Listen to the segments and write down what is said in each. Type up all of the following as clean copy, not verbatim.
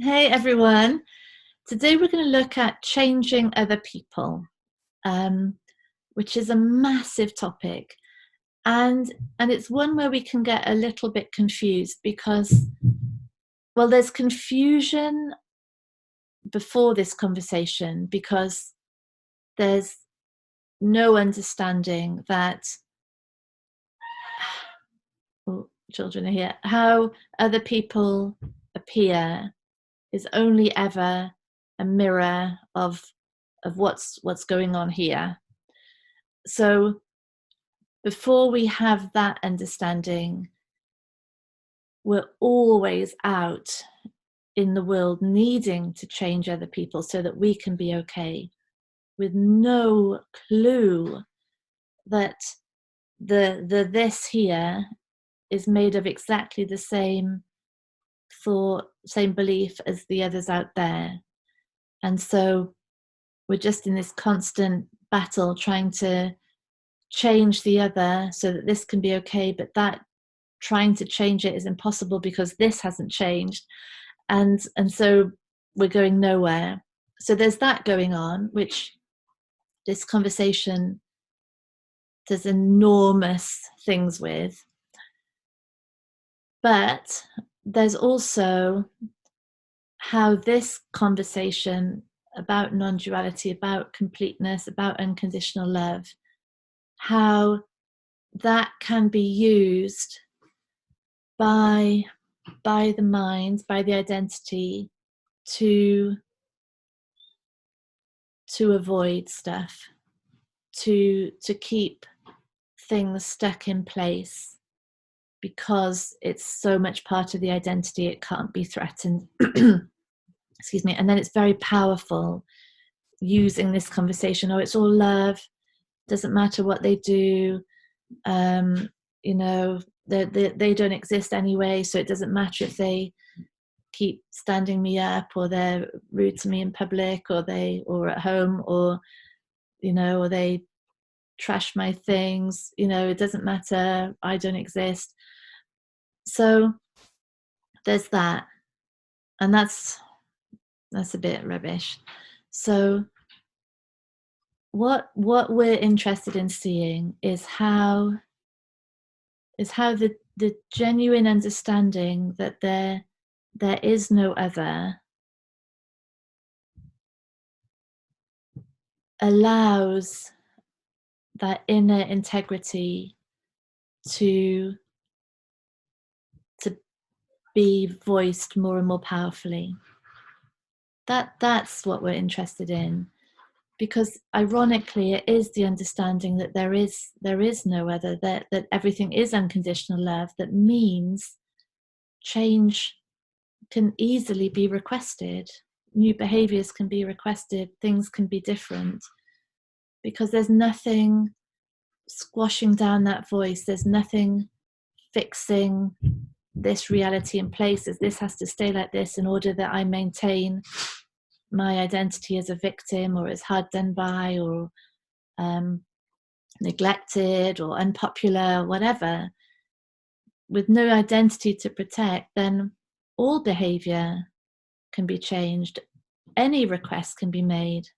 Hey everyone. Today we're going to look at changing other people, um, which is a massive topic, and it's one where we can get a little bit confused because, well, there's confusion before this conversation because there's no understanding that oh, children are here, how other people appear is only ever a mirror of what's going on here. So before we have that understanding, we're always out in the world needing to change other people so that we can be okay, with no clue that the this here is made of exactly the same thought, same belief as the others out there. And so we're just in this constant battle trying to change the other so that this can be okay, but that trying to change it is impossible because this hasn't changed, and so we're going nowhere. So there's that going on, which this conversation does enormous things with. But there's also how this conversation about non-duality, about completeness, about unconditional love, how that can be used by the mind, by the identity, to avoid stuff, to keep things stuck in place because it's so much part of the identity it can't be threatened. Excuse me. And then it's very powerful using this conversation. Oh, it's all love, doesn't matter what they do, you know, they don't exist anyway, so it doesn't matter if they keep standing me up or they're rude to me in public or at home, or you know, or they trash my things, you know, it doesn't matter, I don't exist. So there's that, and that's a bit rubbish. So what we're interested in seeing is how the genuine understanding that there is no other allows that inner integrity to be voiced more and more powerfully. That's what we're interested in, because ironically it is the understanding that there is no other, that everything is unconditional love, that means change can easily be requested, new behaviors can be requested, things can be different, because there's nothing squashing down that voice, there's nothing fixing this reality in place as this has to stay like this in order that I maintain my identity as a victim or as hard done by or neglected or unpopular or whatever. With no identity to protect, then all behavior can be changed, any request can be made.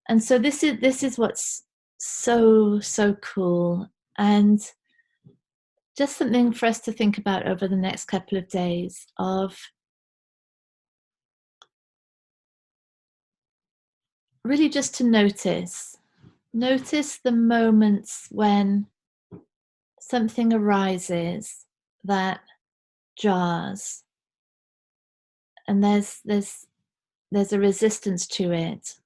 And so this is what's so cool, and just something for us to think about over the next couple of days, of really just to notice the moments when something arises that jars, and there's a resistance to it,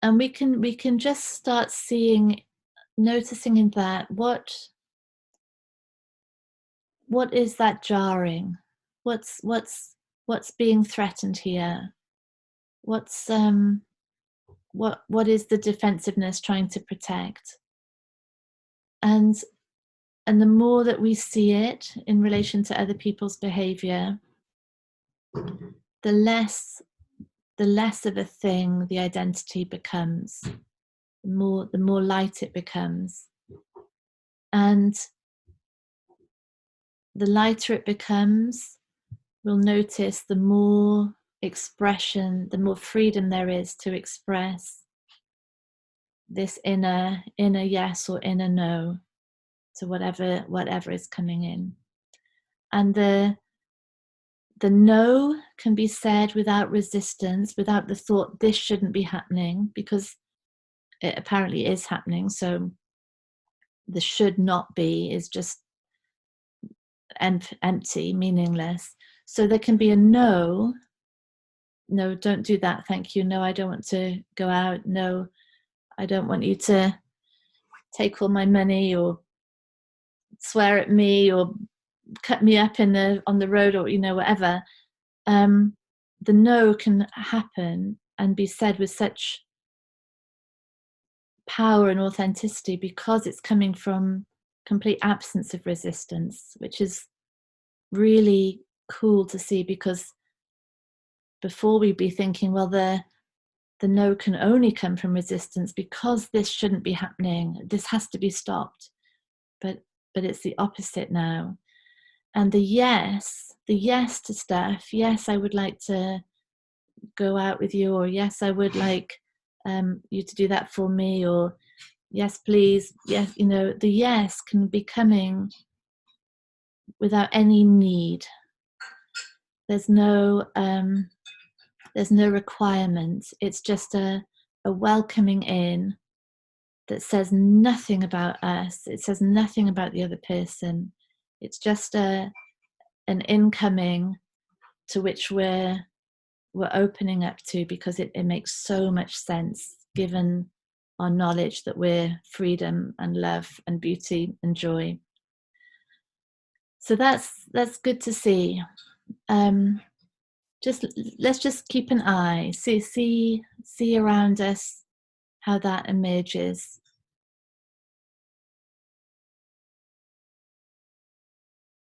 and we can just start noticing in that what is that jarring, what's being threatened here, what's what is the defensiveness trying to protect. And the more that we see it in relation to other people's behavior, the less of a thing the identity becomes, the more light it becomes. And the lighter it becomes, we'll notice the more expression, the more freedom there is to express this inner yes or inner no to whatever is coming in. And the no can be said without resistance, without the thought this shouldn't be happening, because it apparently is happening. So the should not be is just empty, meaningless. So there can be a no, don't do that, thank you. No, I don't want to go out. No, I don't want you to take all my money or swear at me or cut me up on the road, or whatever. The no can happen and be said with such power and authenticity because it's coming from complete absence of resistance, which is really cool to see, because before we'd be thinking, well, the no can only come from resistance because this shouldn't be happening, this has to be stopped. But it's the opposite now. And the yes to stuff, yes, I would like to go out with you, or yes, I would like you to do that for me, or yes, please, yes, the yes can be coming without any need. There's no requirement. It's just a welcoming in that says nothing about us. It says nothing about the other person. It's just an incoming to which we're opening up to, because it makes so much sense given our knowledge that we're freedom and love and beauty and joy. So that's good to see. Let's just keep an eye, see around us how that emerges.